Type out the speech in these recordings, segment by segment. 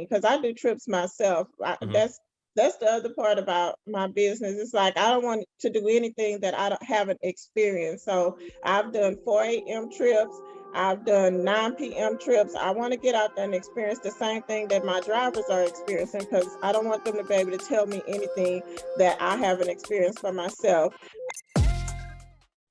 thing, because I do trips myself. That's the other part about my business. It's like I don't want to do anything that I haven't experienced. So I've done 4 a.m. trips. I've done 9 p.m. trips. I want to get out there and experience the same thing that my drivers are experiencing, because I don't want them to be able to tell me anything that I haven't experienced for myself.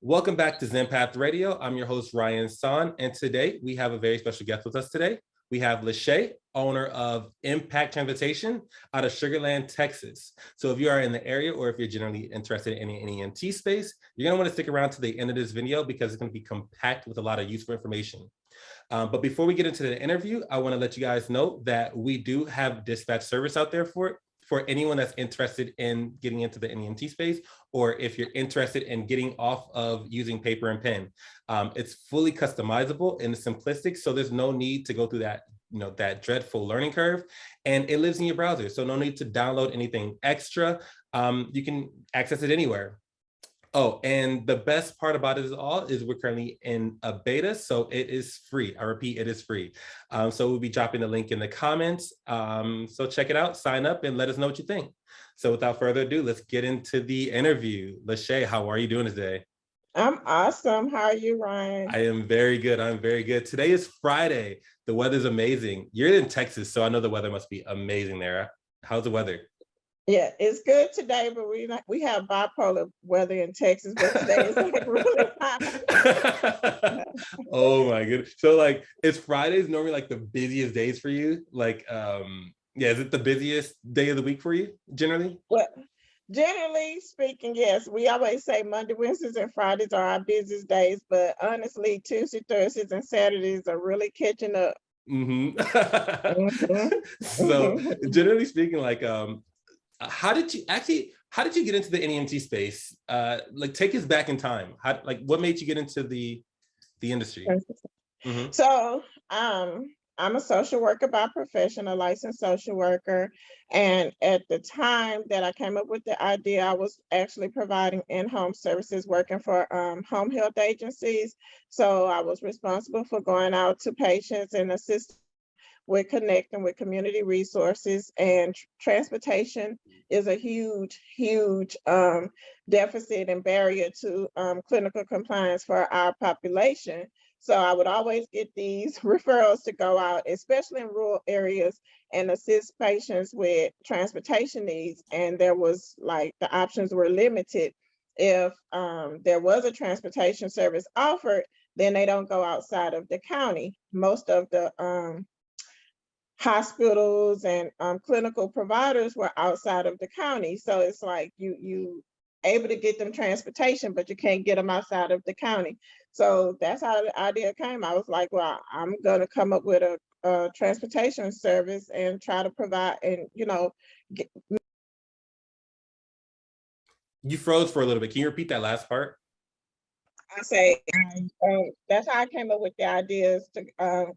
Welcome back to Zenpath Radio. I'm your host, Ryan Son, and today we have a very special guest with us today. We have Lashay, owner of Impaq Transportation out of Sugar Land, Texas. So if you are in the area or if you're generally interested in any NEMT space, you're gonna wanna stick around to the end of this video because it's gonna be compact with a lot of useful information. But before we get into the interview, I wanna let you guys know that we do have dispatch service out there for anyone that's interested in getting into the NEMT space, or if you're interested in getting off of using paper and pen. It's fully customizable and simplistic, so there's no need to go through that, that dreadful learning curve, and it lives in your browser, so no need to download anything extra. You can access it anywhere. Oh, and the best part about it all is we're currently in a beta, so it is free. I repeat, it is free. So we'll be dropping the link in the comments. So check it out, sign up, and let us know what you think. So without further ado, let's get into the interview. Lashay, how are you doing today? I'm awesome. How are you, Ryan? I am very good. I'm very good. Today is Friday. The weather's amazing. You're in Texas, so I know the weather must be amazing there. How's the weather? Yeah, it's good today, but we have bipolar weather in Texas, but today is like really hot. Oh my goodness. So like, is Fridays normally like the busiest days for you? Like, yeah, is it the busiest day of the week for you generally? Well, generally speaking, yes. We always say Monday, Wednesdays, and Fridays are our busiest days, but honestly, Tuesday, Thursdays, and Saturdays are really catching up. So generally speaking, like, how did you get into the NEMT space? Like, take us back in time. What made you get into the industry? So I'm a social worker by profession, a licensed social worker. And at the time that I came up with the idea, I was actually providing in-home services, working for home health agencies. So I was responsible for going out to patients and assisting with connecting with community resources, and transportation is a huge deficit and barrier to clinical compliance for our population. So I would always get these referrals to go out, especially in rural areas, and assist patients with transportation needs. And there was like, the options were limited. If there was a transportation service offered, then they don't go outside of the county. Most of the hospitals and clinical providers were outside of the county. So it's like you able to get them transportation, but you can't get them outside of the county. So that's how the idea came. I was like, well, I'm gonna come up with a transportation service and try to provide, and You froze for a little bit. Can you repeat that last part? I say that's how I came up with the ideas to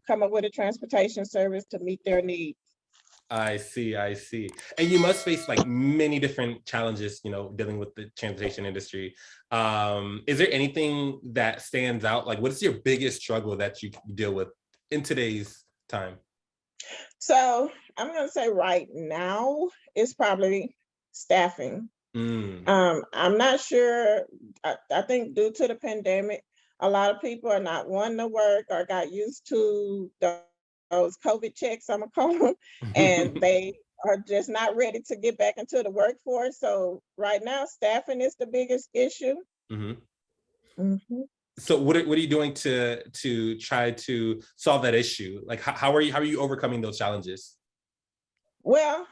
come up with a transportation service to meet their needs. I see. And you must face like many different challenges, dealing with the transportation industry. Is there anything that stands out? Like, what's your biggest struggle that you deal with in today's time? So I'm gonna say right now it's probably staffing. I'm not sure. I think due to the pandemic, a lot of people are not wanting to work or got used to those COVID checks, I'm gonna call them, and they are just not ready to get back into the workforce. So right now, staffing is the biggest issue. So what are you doing to try to solve that issue? Like, how are you overcoming those challenges? Well,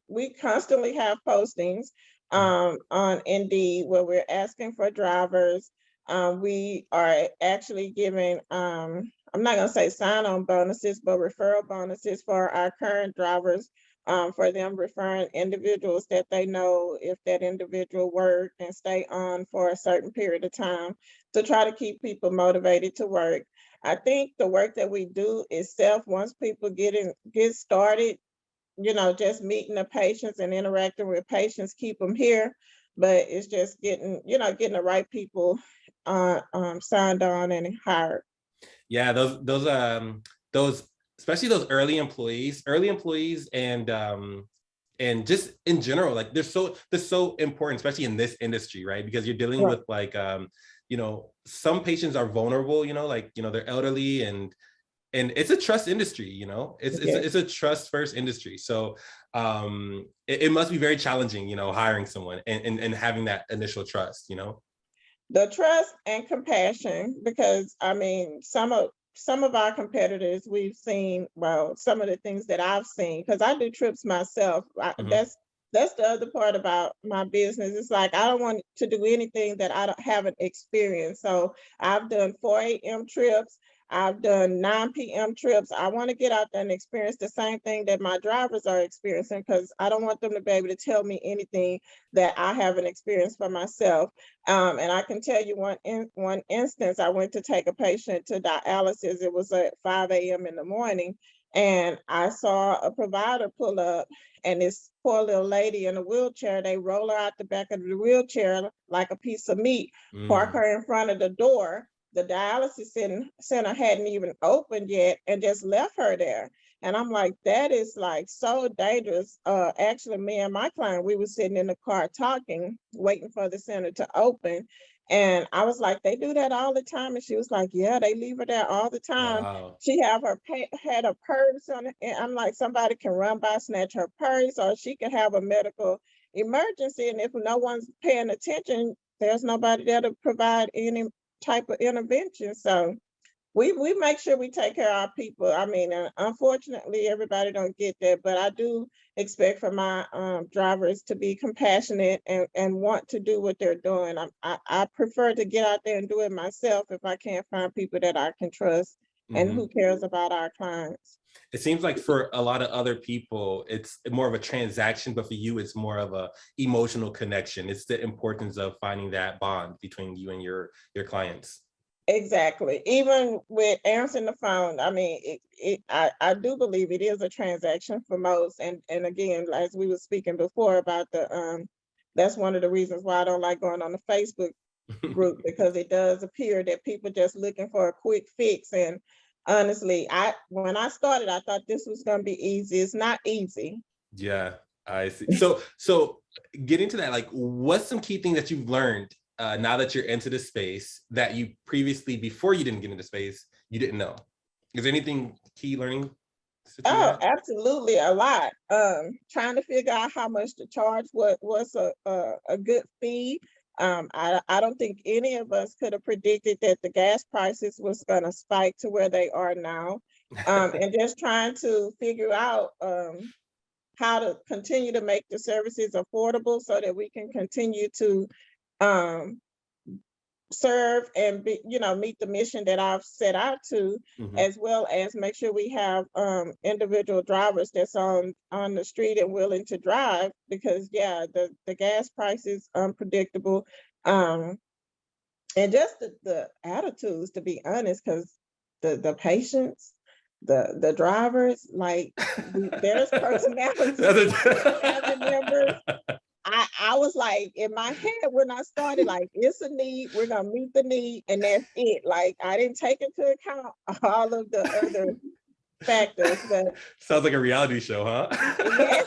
we constantly have postings on Indeed where we're asking for drivers. We are actually giving, I'm not gonna say sign-on bonuses, but referral bonuses for our current drivers, for them referring individuals that they know, if that individual work and stay on for a certain period of time, to try to keep people motivated to work. I think the work that we do itself, once people get started, just meeting the patients and interacting with patients, keep them here. But it's just getting the right people signed on and hired. Yeah, those especially those early employees and just in general, like they're so important, especially in this industry, right? Because you're dealing with like some patients are vulnerable, like they're elderly, and it's a trust industry, it's a trust first industry. So it must be very challenging, hiring someone and having that initial trust. The trust and compassion, because I mean, some of our competitors we've seen, well, some of the things that I've seen, because I do trips myself. That's the other part about my business. It's like I don't want to do anything that I don't haven't experienced. So I've done 4 a.m. trips. I've done 9 p.m. trips. I want to get out there and experience the same thing that my drivers are experiencing, because I don't want them to be able to tell me anything that I haven't experienced for myself. And I can tell you one instance, I went to take a patient to dialysis. It was at 5 a.m. in the morning, and I saw a provider pull up, and this poor little lady in a wheelchair, they roll her out the back of the wheelchair like a piece of meat, park her in front of the door. The dialysis center hadn't even opened yet, and just left her there. And I'm like, that is like so dangerous. Actually, me and my client, we were sitting in the car talking, waiting for the center to open. And I was like, they do that all the time. And she was like, yeah, they leave her there all the time. Wow. She had a purse on it. And I'm like, somebody can run by, snatch her purse, or she could have a medical emergency. And if no one's paying attention, there's nobody there to provide any type of intervention. So we make sure we take care of our people. I mean, unfortunately, everybody don't get that, but I do expect for my drivers to be compassionate and want to do what they're doing. I prefer to get out there and do it myself if I can't find people that I can trust and who cares about our clients. It seems like for a lot of other people, it's more of a transaction, but for you, it's more of a emotional connection. It's the importance of finding that bond between you and your clients. Exactly. Even with answering the phone, I mean, I do believe it is a transaction for most. And again, as we were speaking before about that's one of the reasons why I don't like going on the Facebook group, because it does appear that people just looking for a quick fix. And honestly, when I started, I thought this was going to be easy. It's not easy. Yeah, I see. So getting to that, like, what's some key things that you've learned now that you're into the space that you previously, before you didn't get into space, you didn't know? Is there anything key learning? Oh, absolutely, a lot. Trying to figure out how much to charge, what's a good fee. I don't think any of us could have predicted that the gas prices was going to spike to where they are now. And just trying to figure out how to continue to make the services affordable so that we can continue to serve and meet the mission that I've set out to, as well as make sure we have individual drivers that's on the street and willing to drive, because the gas price is unpredictable, and just the attitudes, to be honest, because the patients, the drivers, like there's personalities family members. I was like, in my head when I started, like, it's a need, we're gonna meet the need, and that's it. Like, I didn't take into account all of the other factors. But sounds like a reality show, huh? Yes.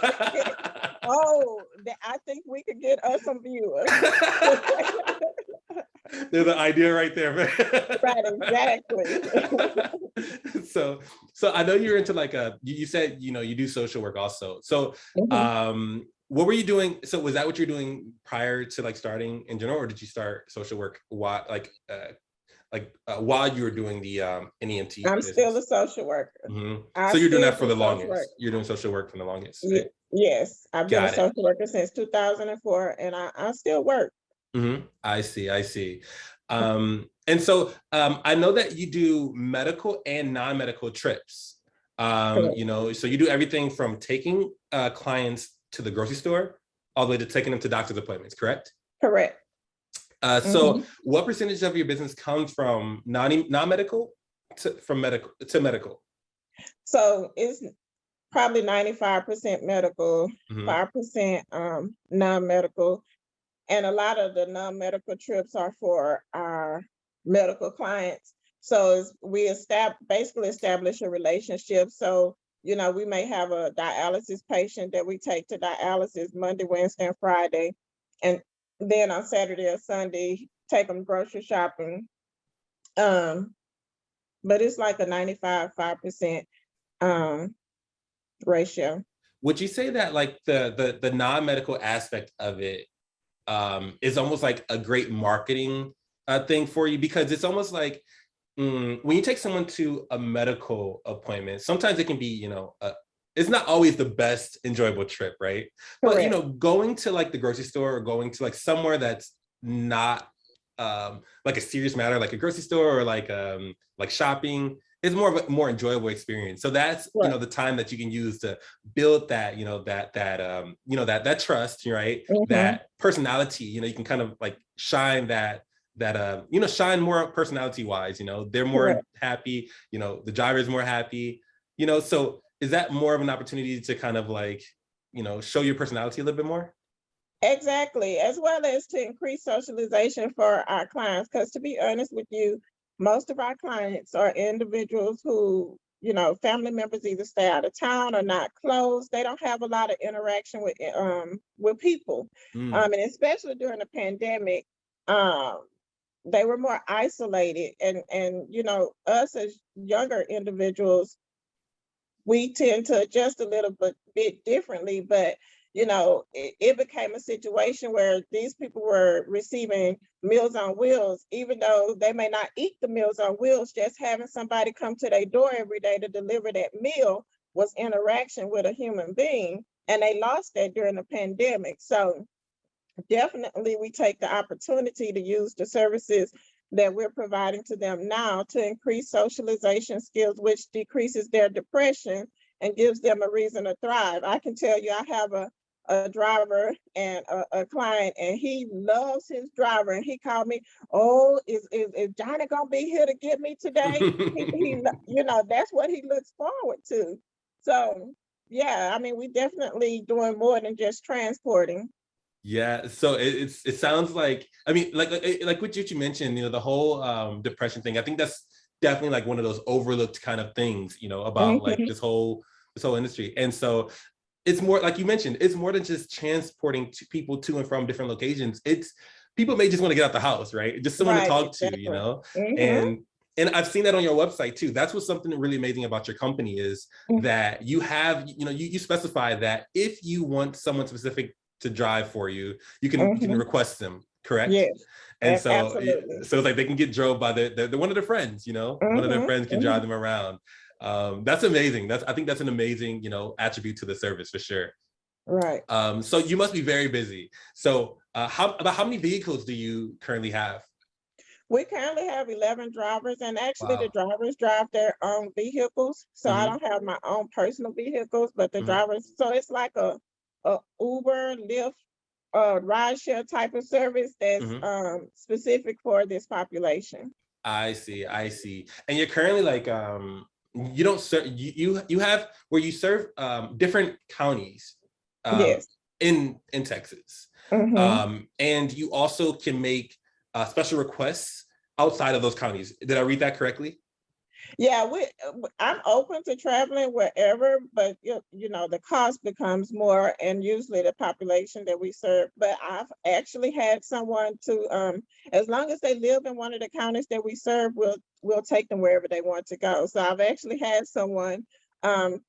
Oh, I think we could get us some viewers. There's an idea right there, man. Right, exactly. So I know you're into like you said, you do social work also. So what were you doing? So was that what you're doing prior to like starting in general, or did you start social work while while you were doing the NEMT? I'm still a social worker. So you're doing that for the longest. You're doing social work for the longest. Right? Yes, I've been a social worker since 2004, and I still work. I see. And so I know that you do medical and non-medical trips. So you do everything from taking clients to the grocery store all the way to taking them to doctor's appointments, correct? Correct. So what percentage of your business comes from non-medical to medical? So it's probably 95% medical, 5% non-medical. And a lot of the non-medical trips are for our medical clients. So we basically establish a relationship. So, we may have a dialysis patient that we take to dialysis Monday, Wednesday, and Friday. And then on Saturday or Sunday, take them grocery shopping. But it's like a 95% ratio. Would you say that like the non-medical aspect of it is almost like a great marketing thing for you? Because it's almost like when you take someone to a medical appointment, sometimes it can be, it's not always the best enjoyable trip, right? Correct. But, going to like the grocery store or going to like somewhere that's not like a serious matter, like a grocery store or like shopping, is more of a more enjoyable experience. So that's Right. the time that you can use to build that that trust, right? That personality, you can kind of like shine shine more personality wise. They're more Correct. happy, the driver is more happy, so is that more of an opportunity to kind of like show your personality a little bit more? Exactly, as well as to increase socialization for our clients. Because to be honest with you, most of our clients are individuals who, family members either stay out of town or not close. They don't have a lot of interaction with people. And especially during the pandemic, they were more isolated. And us as younger individuals, we tend to adjust a little bit differently, but it became a situation where these people were receiving Meals on Wheels, even though they may not eat the Meals on Wheels. Just having somebody come to their door every day to deliver that meal was interaction with a human being, and they lost that during the pandemic. So definitely we take the opportunity to use the services that we're providing to them now to increase socialization skills, which decreases their depression and gives them a reason to thrive. I can tell you, I have a driver and a client, and he loves his driver, and he called me, oh, is Johnny gonna be here to get me today? That's what he looks forward to. So yeah, I mean, we definitely doing more than just transporting. Yeah, so it sounds like, I mean, like what you mentioned, the whole depression thing. I think that's definitely like one of those overlooked kind of things, about like Mhm. this whole industry. And so it's more like you mentioned, it's more than just transporting people to and from different locations. It's people may just want to get out the house, right? Just someone to Right, talk to, exactly. Hmm. and I've seen that on your website too. That's what's something really amazing about your company is that you have, you specify that if you want someone specific to drive for you, you can Hmm. request them, correct? Yes, And so absolutely. so it's like they can get drove by the one of their friends, one of their Hmm. friends can drive them around. That's amazing. I think that's an amazing, attribute to the service for sure. Right. So you must be very busy. So how many vehicles do you currently have? We currently have 11 drivers, and actually the Wow. drivers drive their own vehicles. So I Hmm. don't have my own personal vehicles, but the Hmm. drivers, so it's like a Uber, Lyft, rideshare type of service that's Hmm. specific for this population. I see. I see. And you're currently like you don't serve you have where you serve different counties um Yes. in Texas. Hmm. And you also can make special requests outside of those counties. Did I read that correctly? Yeah, I'm open to traveling wherever, but the cost becomes more, and usually the population that we serve. But I've actually had someone to, as long as they live in one of the counties that we serve, we'll take them wherever they want to go. So I've actually had someone um,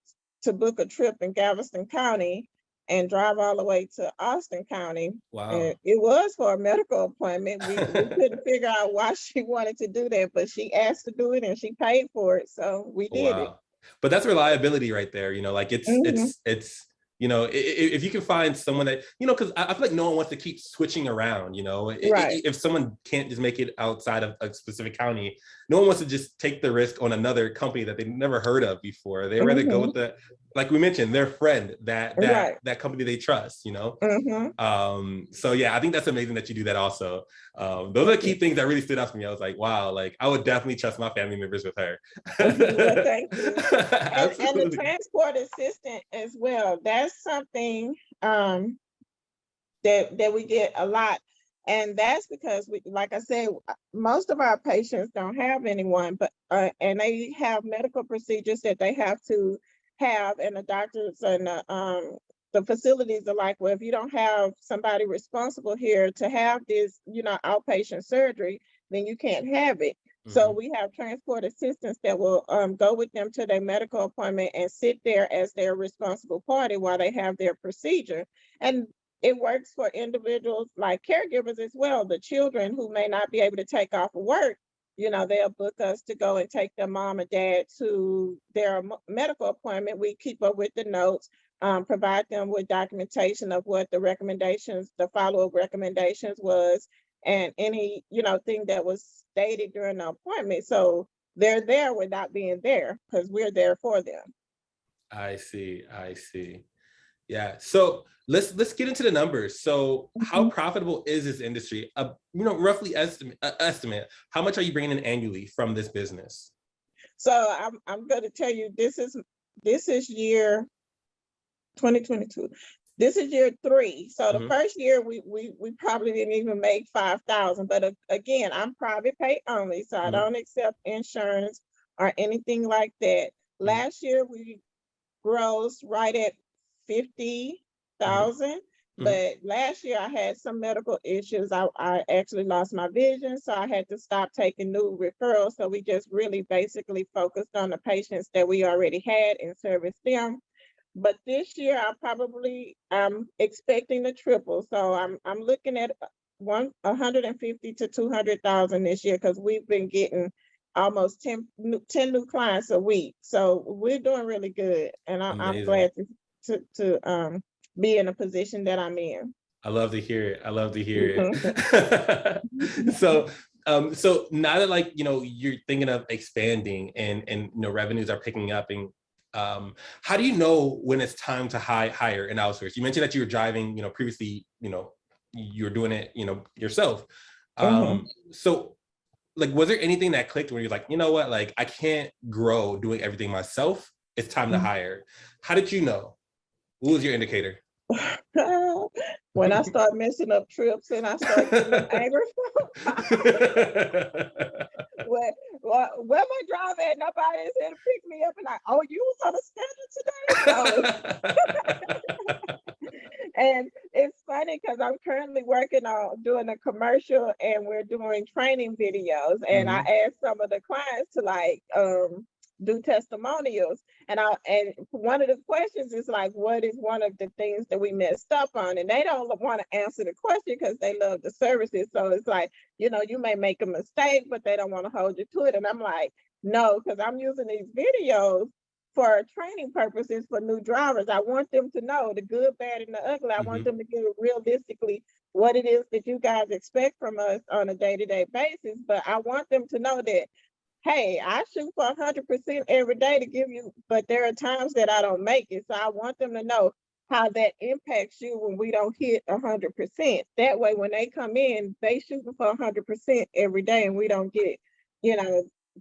to book a trip in Galveston County and drive all the way to Austin County. And Wow. it was for a medical appointment. We couldn't figure out why she wanted to do that, but she asked to do it and she paid for it, so we did it. Wow. But that's reliability right there. Like Hmm. it's if you can find someone that, because I feel like no one wants to keep switching around. Right. If someone can't just make it outside of a specific county, no one wants to just take the risk on another company that they've never heard of before. They rather go Hmm. with like we mentioned, their friend, Right. that company they trust. Hmm. So yeah, I think that's amazing that you do that also. Those are the key Hmm. things that really stood out for me. I was like, wow, like I would definitely trust my family members with her. Well, thank you. And the Absolutely. transport assistant as well. That's something that we get a lot. And that's because we, like I said, most of our patients don't have anyone, but and they have medical procedures that they have to have, and the doctors and the facilities are like, well, if you don't have somebody responsible here to have this, outpatient surgery, then you can't have it. So we have transport assistants that will go with them to their medical appointment and sit there as their responsible party while they have their procedure. And it works for individuals like caregivers as well. The children who may not be able to take off of work, they'll book us to go and take their mom and dad to their medical appointment. We keep up with the notes, provide them with documentation of what the recommendations, the follow-up recommendations was, and any, thing that was stated during the appointment. So they're there without being there because we're there for them. I see. Yeah. So let's get into the numbers. So how profitable is this industry? Roughly estimate how much are you bringing in annually from this business? So I'm going to tell you, this is year 2022. This is year 3. So the first year we probably didn't even make 5,000. But again, I'm private pay only, so I don't accept insurance or anything like that. Last year we grossed right at 50,000. But last year I had some medical issues. I actually lost my vision, so I had to stop taking new referrals. So we just really basically focused on the patients that we already had and serviced them. But this year I'm expecting to triple. So I'm looking at 150 to 200,000 this year, because we've been getting almost 10 new clients a week. So we're doing really good, and I'm glad to be in a position that I'm in. I love to hear it. So now that you're thinking of expanding and revenues are picking up, and how do you know when it's time to hire and outsource? You mentioned that you were driving, previously, you were doing it, yourself. So was there anything that clicked where you're like, you know what, I can't grow doing everything myself. It's time to hire. How did you know? What was your indicator? When I start messing up trips and I start getting angry. Where my driver at? Nobody is here to pick me up, and you was on a schedule today? And it's funny because I'm currently working on doing a commercial, and we're doing training videos, and I asked some of the clients to do testimonials, and one of the questions is what is one of the things that we messed up on, and they don't want to answer the question because they love the services. So it's you may make a mistake, but they don't want to hold you to it. And I'm like, no, because I'm using these videos for training purposes for new drivers. I want them to know the good, bad, and the ugly. I want them to get realistically what it is that you guys expect from us on a day-to-day basis. But I want them to know that, hey, I shoot for 100% every day to give you, but there are times that I don't make it. So I want them to know how that impacts you when we don't hit 100%. That way, when they come in, they shooting for 100% every day, and we don't get,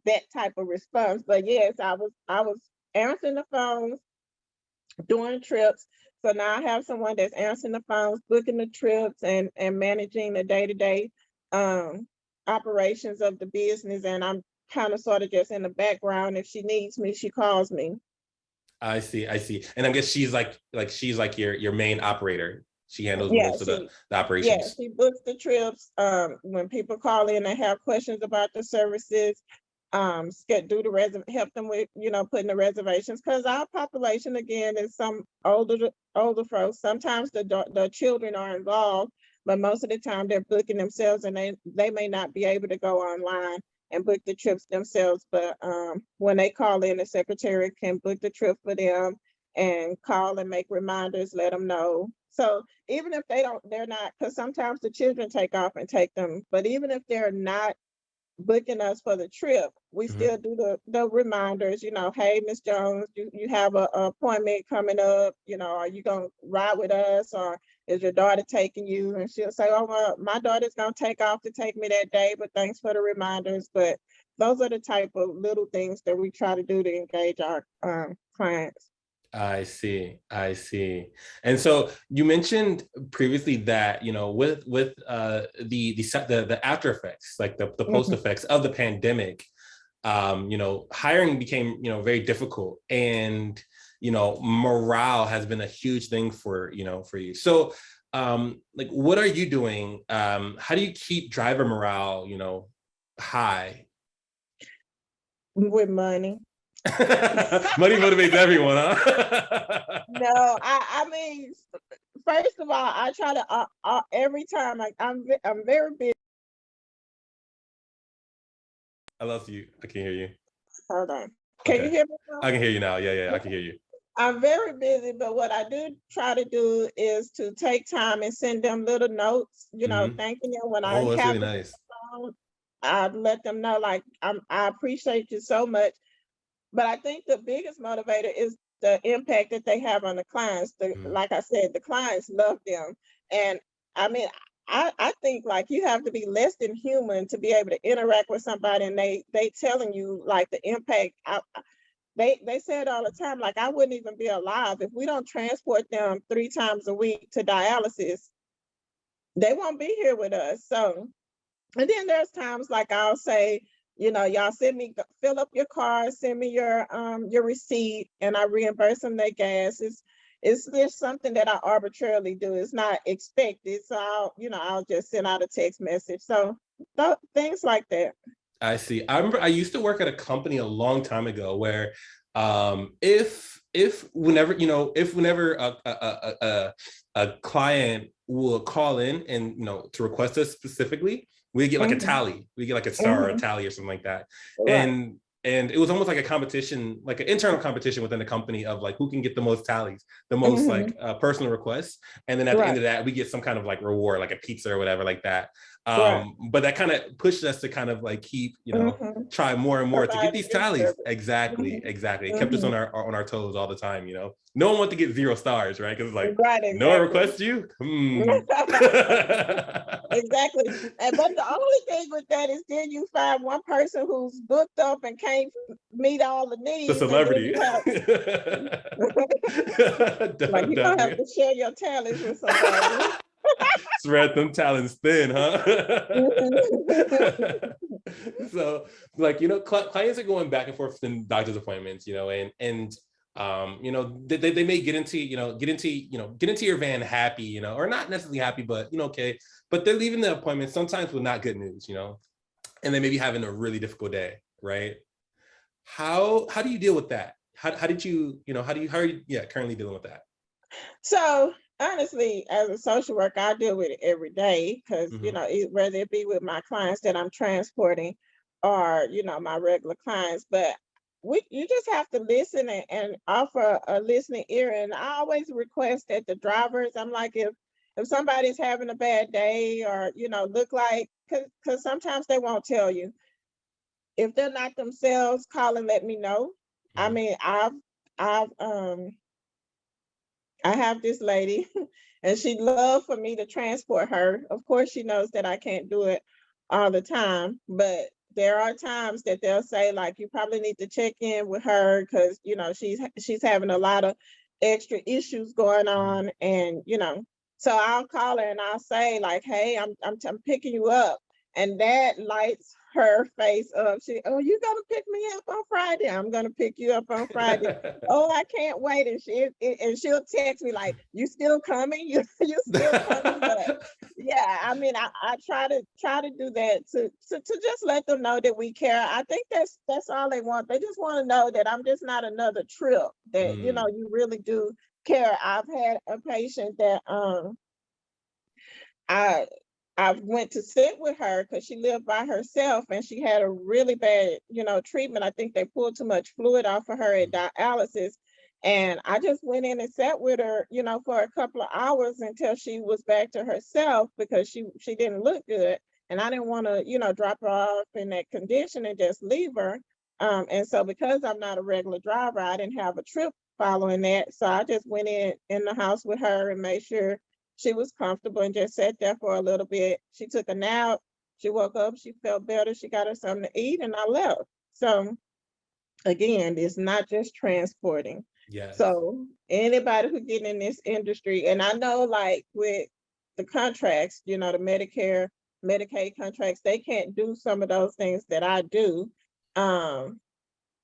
that type of response. But yes, I was answering the phones, doing trips. So now I have someone that's answering the phones, booking the trips, and managing the day-to-day operations of the business. And I'm kind of sort of just in the background. If she needs me, she calls me. I see. And I guess she's like your main operator. She handles most of the operations. Yeah, she books the trips. When people call in and have questions about the services, help them with putting the reservations, because our population again is some older folks. Sometimes the children are involved, but most of the time they're booking themselves, and they may not be able to go online and book the trips themselves. But when they call in, the secretary can book the trip for them and call and make reminders, let them know. So even if they're not, because sometimes the children take off and take them, but even if they're not booking us for the trip, we still do the reminders, hey, Miss Jones, you have a appointment coming up, are you gonna ride with us, or is your daughter taking you? And she'll say, oh, well, my daughter's gonna take off to take me that day, but thanks for the reminders. But those are the type of little things that we try to do to engage our clients. I see. I see. And so you mentioned previously that, with the after effects, like the post Mhm. effects of the pandemic, hiring became, very difficult, and, morale has been a huge thing for you. So, like, what are you doing? How do you keep driver morale, high? With money. Money motivates everyone, huh? No, I mean, first of all, I try to every time I'm very busy. I lost you. I can hear you. Hold on. Can you Okay. hear me now? I can hear you now. Yeah, yeah, I can hear you. I'm very busy, but what I do try to do is to take time and send them little notes, Hmm. thanking them when I Oh, that's have really the nice. phone. I let them know like I appreciate you so much. But I think the biggest motivator is the impact that they have on the clients. Mm. Like I said, the clients love them. And I mean, I think like you have to be less than human to be able to interact with somebody and they telling you like the impact. They say it all the time, like I wouldn't even be alive if we don't transport them 3 times a week to dialysis. They won't be here with us. So and then there's times like I'll say, y'all fill up your car, send me your receipt, and I reimburse them their gas. It's just something that I arbitrarily do. It's not expected. So I'll just send out a text message. So things like that. I see. I remember I used to work at a company a long time ago where, if whenever a client will call in and, to request us specifically, we get like a Hmm. tally. We get like a star or a Hmm. tally or something like that. Right. And it was almost like a competition, like an internal competition within the company of like who can get the most tallies, the most Hmm. like personal requests. And then at the end Right. of that, we get some kind of like reward, like a pizza or whatever like that. Right. But that kind of pushed us to kind of like keep, Hmm. try more and more to get Providing these good tallies. service. Exactly, Hmm. exactly. It kept us Hmm. on our toes all the time. No one wants to get 0 stars, right? Because it's like Right. no one Exactly. requests you. Hmm. Exactly. And but the only thing with that is then you find one person who's booked up and can't meet all the The needs, and then celebrity. you have like you're gonna have Definitely. to share your talents with somebody. Spread them talents thin, huh? Mhm. So, like, clients are going back and forth in doctor's appointments, and they may get into your van happy, or not necessarily happy, but okay, but they're leaving the appointment sometimes with not good news, and they may be having a really difficult day, right? How do you deal with that? How did you, how are you, yeah, currently dealing with that? So honestly, as a social worker, I deal with it every day because Hmm. whether it be with my clients that I'm transporting or my regular clients, but you just have to listen and offer a listening ear. And I always request that the drivers, I'm like, if somebody's having a bad day or look like, because sometimes they won't tell you if they're not themselves, call and let me know. I Hmm. mean, I've I have this lady and she'd love for me to transport her. Of course, she knows that I can't do it all the time, but there are times that they'll say like you probably need to check in with her because she's having a lot of extra issues going Hmm. on, and so I'll call her and I'll say like, hey, I'm picking you up, and that lights her face up. Oh, you gonna pick me up on Friday? I'm gonna pick you up on Friday. Oh, I can't wait. And she'll text me like, you still coming? You still coming? But yeah, I mean, I try to do that to just let them know that we care. I think that's all they want. They just want to know that I'm just not another trip, that Mm. you really do care. I've had a patient that I I went to sit with her because she lived by herself and she had a really bad, treatment. I think they pulled too much fluid off of her at dialysis. And I just went in and sat with her, for a couple of hours until she was back to herself because she didn't look good. And I didn't want to, drop her off in that condition and just leave her. And so because I'm not a regular driver, I didn't have a trip following that. So I just went in the house with her and made sure she was comfortable and just sat there for a little bit. She took a nap. She woke up. She felt better. She got her something to eat, and I left. So again, it's not just transporting. Yes. So anybody who get in this industry, and I know like with the contracts, the Medicare, Medicaid contracts, they can't do some of those things that I do. Um,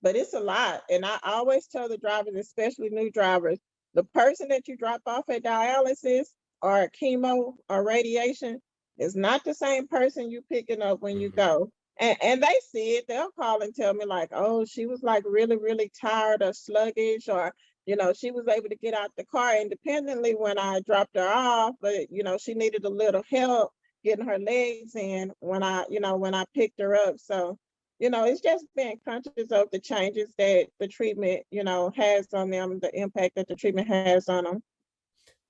but it's a lot. And I always tell the drivers, especially new drivers, the person that you drop off at dialysis or chemo or radiation is not the same person you picking up when you Mhm. go. And they see it. They'll call and tell me like, oh, she was like really, really tired or sluggish, or, she was able to get out the car independently when I dropped her off, but, she needed a little help getting her legs in when I picked her up. So, it's just being conscious of the changes that the treatment, has on them, the impact that the treatment has on them.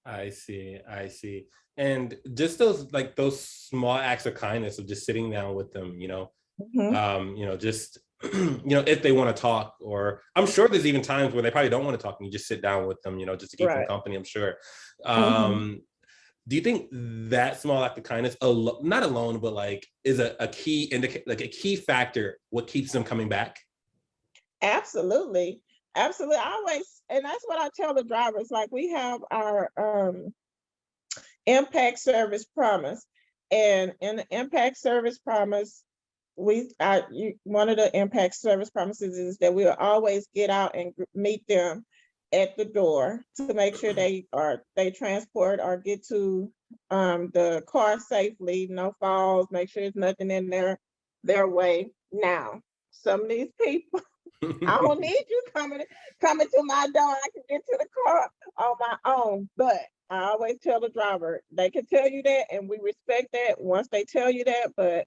I see. I see. And just those small acts of kindness of just sitting down with them, Hmm. just if they want to talk, or I'm sure there's even times where they probably don't want to talk and you just sit down with them, just to keep them Right. company, I'm sure. Hmm. Do you think that small act of kindness, not alone, but like is a key like a key factor what keeps them coming back? Absolutely. Absolutely. I always, and that's what I tell the drivers. Like we have our impact service promise. And in the impact service promise, one of the impact service promises is that we'll always get out and meet them at the door to make sure they transport or get to the car safely, no falls, make sure there's nothing in their way. Now, some of these people, I don't need you coming to my door. I can get to the car on my own. But I always tell the driver, they can tell you that, and we respect that once they tell you that. But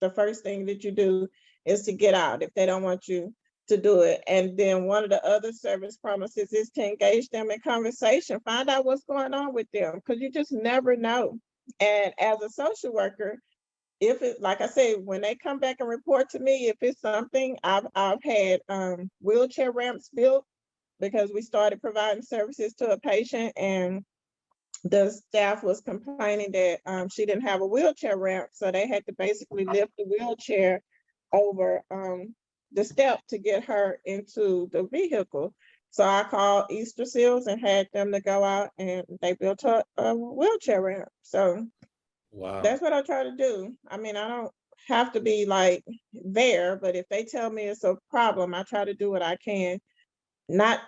the first thing that you do is to get out if they don't want you to do it. And then one of the other service promises is to engage them in conversation, find out what's going on with them, because you just never know. And as a social worker, if it, like I say, when they come back and report to me, if it's something, I've had wheelchair ramps built because we started providing services to a patient, and the staff was complaining that she didn't have a wheelchair ramp, so they had to basically lift the wheelchair over the step to get her into the vehicle. So I called Easter Seals and had them to go out, and they built a wheelchair ramp. So Wow. that's what I try to do. I mean, I don't have to be like there, but if they tell me it's a problem, I try to do what I can, not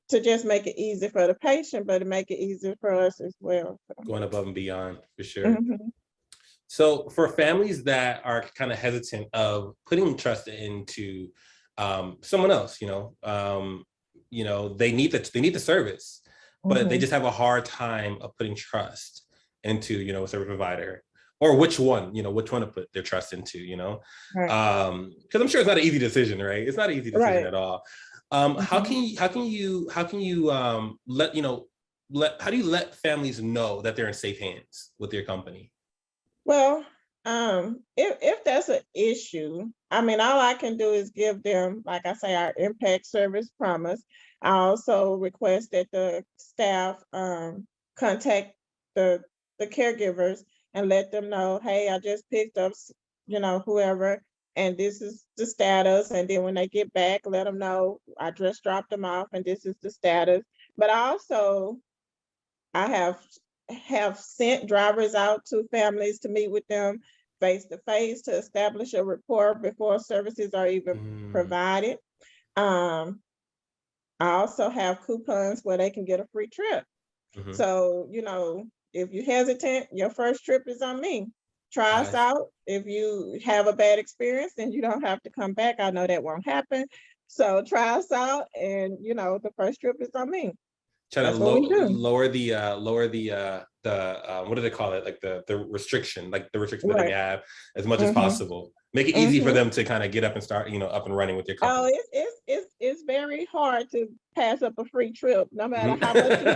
to just make it easy for the patient, but to make it easier for us as well. Going above and beyond for sure. Mhm. So for families that are kind of hesitant of putting trust into someone else, they need the service, but they Mhm. just have a hard time of putting trust into a service provider, or which one to put their trust into, Right. because I'm sure it's not an easy decision, right? It's not an easy decision Right. at all. Mhm. How can you how do you let families know that they're in safe hands with your company? Well, if that's an issue, I mean, all I can do is give them, like I say, our impact service promise. I also request that the staff contact the the caregivers and let them know, hey, I just picked up, whoever, and this is the status. And then when they get back, let them know I just dropped them off, and this is the status. But I have sent drivers out to families to meet with them face to face to establish a rapport before services are even Mm, provided. Um, I also have coupons where they can get a free trip. mhm. So, if you're hesitant, your first trip is on me. Try us I out. If you have a bad experience, then you don't have to come back. I know that won't happen. So try us out, and the first trip is on me. try to That's what we do. lower the what do they call it, like the restriction, like the restriction that they may Right. have, as much as Hmm. possible, make it easy for Hmm. them to kind of get up and start up and running with your Oh, company. it's very hard to pass up a free trip, no matter Mhm. how much you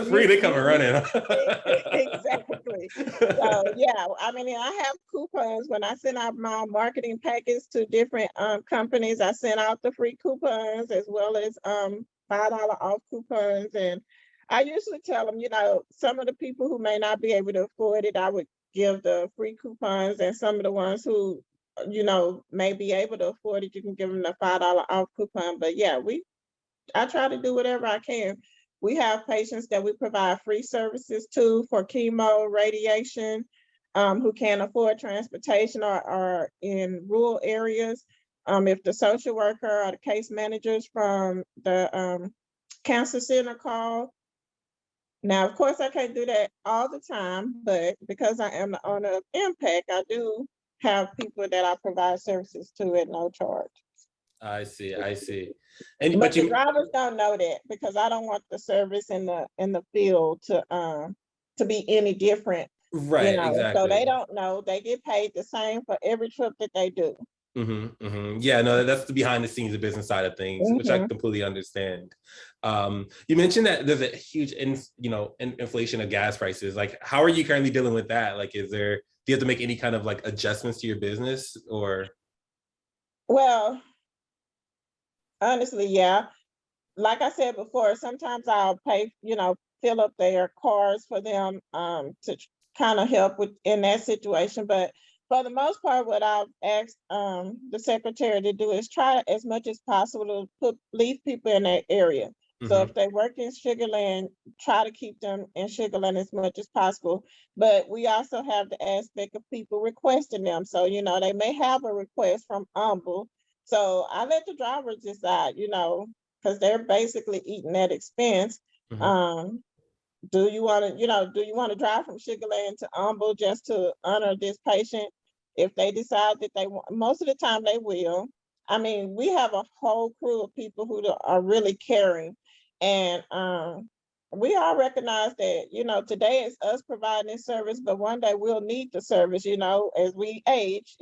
Free, they come and you running. exactly. So yeah, I mean, I have coupons when I send out my marketing packets to different companies. I send out the free coupons as well as $5 off coupons, and I usually tell them, some of the people who may not be able to afford it, I would give the free coupons, and some of the ones who may be able to afford it, you can give them the $5 off coupon. But yeah, I try to do whatever I can. We have patients that we provide free services to for chemo, radiation, who can't afford transportation or are in rural areas. If the social worker or the case managers from the cancer center call. Now, of course, I can't do that all the time, but because I am the owner of Impact, I do have people that I provide services to at no charge. I see, I see. And but But the you drivers don't know that because I don't want the service in the field to be any different, right, So they exactly. don't know. They get paid the same for every trip that they do. Yeah, no, that's the behind the scenes, the business side of things, which I Mhm. completely understand. You mentioned that there's a huge, inflation of gas prices. Like, how are you currently dealing with that? Like, do you have to make any kind of like adjustments to your business or? Well, honestly, yeah. Like I said before, sometimes I'll pay, fill up their cars for them to kind of help with in that situation. But for the most part, what I've asked the secretary to do is try as much as possible to leave people in that area. So Mhm, if they work in Sugarland, try to keep them in Sugarland as much as possible. But we also have the aspect of people requesting them. So, they may have a request from Humble. So I let the drivers decide, because they're basically eating that expense. mhm, Um, do you want to drive from Sugar Land to Humble just to honor this patient? If they decide that they want, most of the time they will. I mean, we have a whole crew of people who are really caring, and we all recognize that today is us providing this service, but one day we'll need the service. As we age,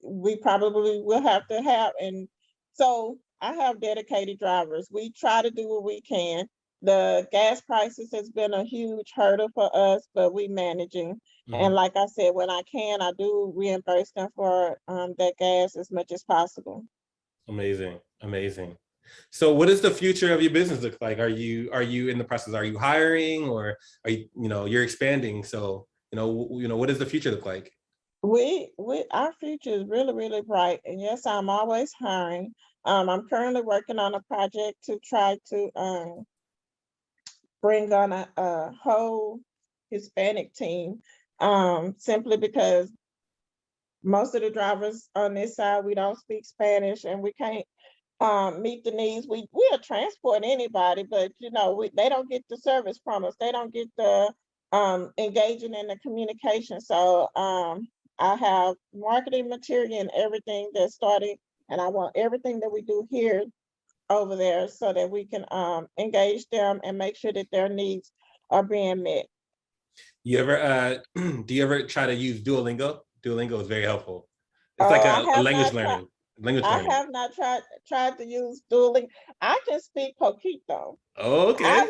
we probably will have to have. And so I have dedicated drivers. We try to do what we can. The gas prices has been a huge hurdle for us, but we managing. mhm. And like I said, when I can, I do reimburse them for that gas as much as possible. Amazing, amazing. So, what does the future of your business look like? Are you in the process? Are you hiring, or are you're expanding? So, what does the future look like? We our future is really, really bright. And yes, I'm always hiring. I'm currently working on a project to try to bring on a whole Hispanic team, simply because most of the drivers on this side, we don't speak Spanish and we can't meet the needs. We'll transport anybody, but they don't get the service from us. They don't get the engaging in the communication. So I have marketing material and everything that's starting, and I want everything that we do here over there so that we can engage them and make sure that their needs are being met. You ever do you ever try to use Duolingo? Duolingo is very helpful. It's like Oh, a language learning. Language I learning. have not tried to use Duolingo. I can speak poquito. Okay. I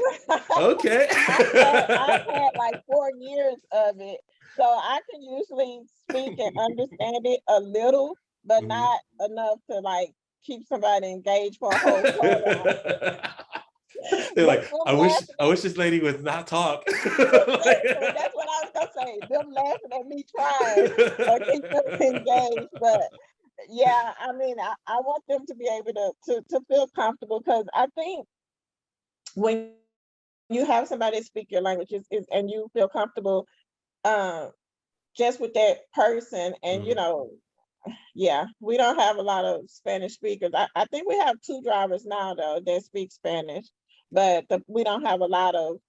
Okay. I've had like 4 years of it, so I can usually speak and understand it a little, but Mhm. not enough to like keep somebody engaged for a whole program. They're But like, them I laughing wish this lady would not talk. exactly. That's what I was gonna say. Them laughing at me trying keep them engaged. But yeah, I mean, I want them to be able to feel comfortable because I think when you have somebody speak your language and you feel comfortable um, just with that person, and Mhm. yeah, we don't have a lot of Spanish speakers. I think we have two drivers now though that speak Spanish, but we don't have a lot of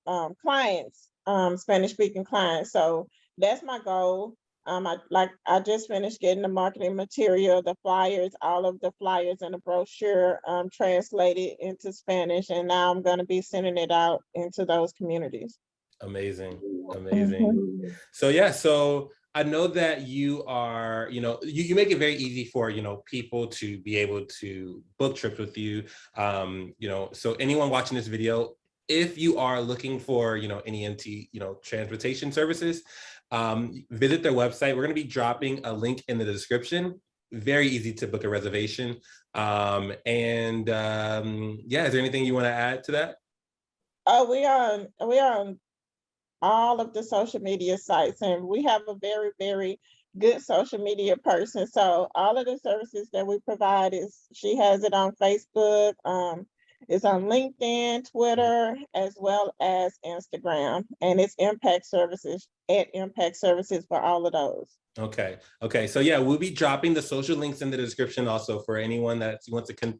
clients, Spanish speaking clients. So that's my goal. I just finished getting the marketing material, the flyers, all of the flyers and the brochure translated into Spanish, and now I'm going to be sending it out into those communities. Amazing. Amazing. Mhm. So yeah, so I know that you are, you make it very easy for, people to be able to book trips with you. So anyone watching this video, if you are looking for, NEMT, transportation services, visit their website. We're going to be dropping a link in the description. Very easy to book a reservation. Yeah, is there anything you want to add to that? Oh, we are on all of the social media sites, and we have a very, very good social media person. So all of the services that we provide she has it on Facebook, it's on LinkedIn, Twitter, as well as Instagram. And it's Impact Services at Impact Services for all of those. Okay. Okay. So yeah, we'll be dropping the social links in the description also for anyone that wants to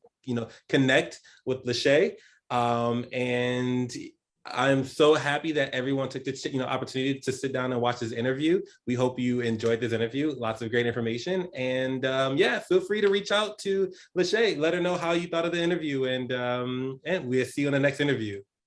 connect with Lashay. And I'm so happy that everyone took the opportunity to sit down and watch this interview. We hope you enjoyed this interview. Lots of great information. And yeah, feel free to reach out to Lashay. Let her know how you thought of the interview. And we'll see you in the next interview.